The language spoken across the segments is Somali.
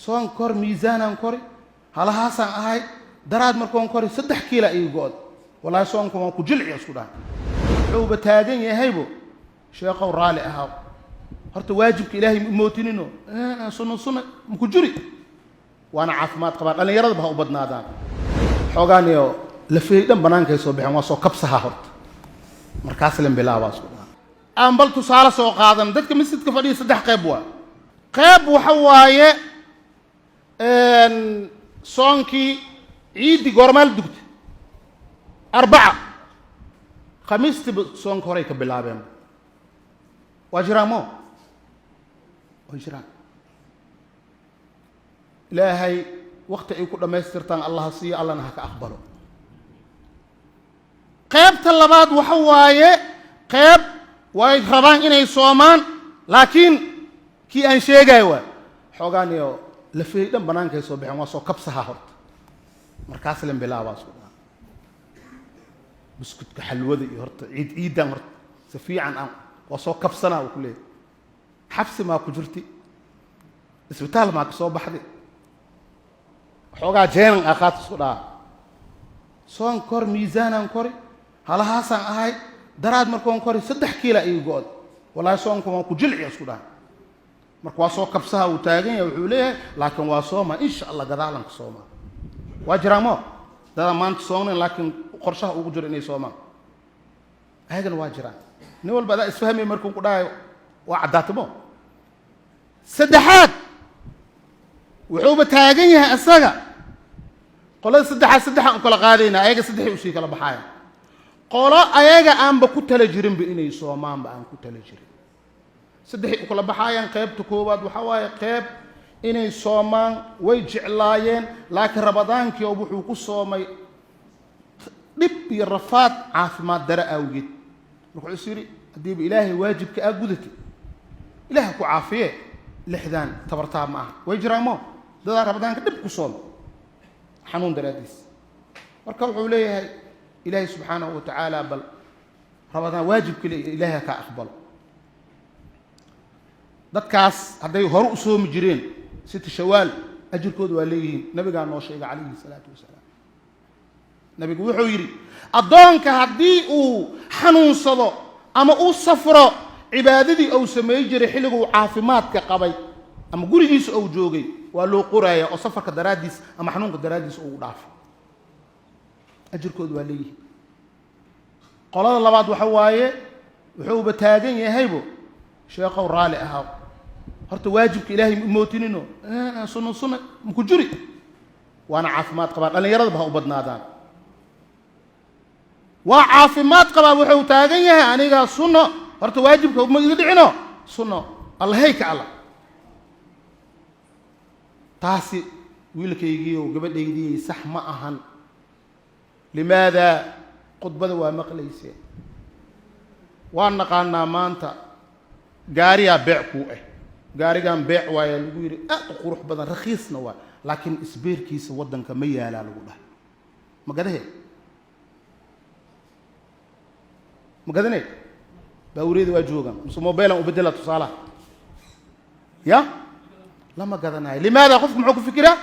soon kor miisaanan kori halahaasaan ahay daraad markoon kori 3 kiilo ay good wallahi soonku waan ku jilciyo isku dhahay wuxuu taagan yahaybo sheekhow raali ahaa horta waajibka ilaahay mootinino sunno ku jiri waana caafimaad qabaan dhalinyarada baa u badnaadaan xogaaniyo la fiidan banaankay soo bixin waa soo kabsaha horta markaas leen bilaabaa isku dhahay aan bal tusaale soo qaadan dadka masjidka fadhiya 3 qayb waa qayb waxa waaye soonkii ciidi goormaal dugta 4 khamiisti soonka hore ka bilaabeen wajraamo wajraan ilaahay waqti ay ku dhameystirtaan allah siiyo allana ha ka aqbalo qaybta labaad waxa waaye qayb way rabaan inay soomaan laakiin kii aan sheegay waa xogaaniyo la fiidan banaankay soo bixin waa soo kabsaha horta markaas leen bilaabaa isku dhahay biskutka xalwada iyo horta ciidan horta si fiican aan waa soo kabsanaa ku leeyahay xabsi ma ku jirti isbitaal ma ka soo baxday xogaa jeenan aqaad isku dhahay soon kor miisaanan kori halahaasaan ahay daraad markoon kori 3 kiilo ay good wallahi soonku waan ku jilciyo isku dhahay marka waa soo kabsaha uu taagan yahay wuxuu leeyahay laakiin waa sooma insha Allah gadaalan ka sooma wajraamo dada maanta soomeen laakiin qorshaha ugu jiro inay soomaan ayagan waa jiraan nin walba adaa isfahmay markuu ku dhahayo waa cadaatimo saddexaad wuxuu taagan yahay asaga qolada saddexaan kala qaadayna ayaga saddexii u sii kala baxaya qolo ayaga aanba ku tala jirin inay soomaanba aan ku tala jirin saddexii u kala baxayaan qaybta koowaad waxa waaye qayb inay soomaan way jeclaayeen laakiin rabadaankii wuxuu ku soomay dib iyo rafaad caafimaad dara awgeed wuxuu yiri hadii ilaahay waajibka aa gudatay ilaahay ku caafiye lixdan tabartaa ma way jiraamo dada rabadaanka dib ku soom xanuun daraadiis marka wuxuu leeyahay ilaahay subhanahu wa ta'ala bal rabadaan waajibka ilaahay ka aqbalo dadkaas haday hor u soomi jireen 6 shawaal ajirkoodu waa leeyihiin nabiga noo sheegay kaleey salaatu wasalaam nabigu wuxuu yiri adoonka hadii uu xanuunsado ama uu safro cibaadadii uu sameey jiray xilligu caafimaadka qabay ama gurigiisa uu joogay waa loo qoraya oo safarka daraadiis ama xanuunka daraadiis uu dhaafay ajirkoodu waa leeyihiin qolada labaad waxa waaye wuxuu taagan yahaybo sheekhow raali ahaa horta waajibka ilaahay mootinino sunno ku jiri waana caafimaad qabaan dhalinyarada baa u badnaadaan waa caafimaad qabaa wuxuu taagan yahay aniga sunno horta waajibka ma iga dhicino sunno allahayka allah taasi wiilkaygiiyo gabadhaydii sax ma ahan limaada qudbada waa maqlayse waan naqaanaa maanta gaariya beec ku gaarigan beec waaya lagu yiri aad qurux badan raqiisna waa laakiin isbeerkiisa wadanka ma yaala lagu dhahay magadane baawreed waa joogan mobile u bedela tusaala ya lama gadanaay limaada qofku muxuu ku fikiraa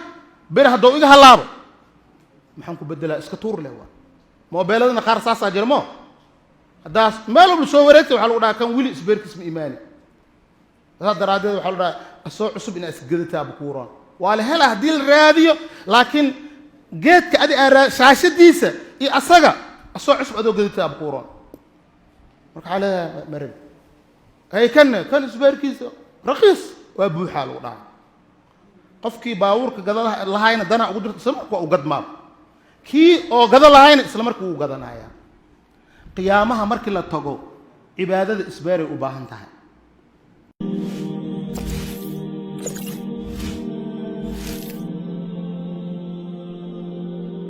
bir hadoo iga halaabo maxaan ku bedela iska tuur leh waa mobiladana qaar saasa jirmo hadaas meel uu soo wareegtay waxa lagu dhahaa kan wili isbeerkiis ma iimaani daraaddeed waxa la dhahaa soo cusub in isgadataa bukuuran waa la hela hadii la raadiyo laakiin geedka adi shaashadiisa iyo asaga soo cusub adoo gadataa bukuuran marka xala marin ay kan isbeerkiisa raqiis waa buuxa lagu dhahaa qofkii baawurka gadalaha lahayna dana ugu jirto samarku u gadmaa kii oo gadal lahayna isla markuu u gadanaya qiyaamaha markii la tago cibaadada isbeeray u baahan tahay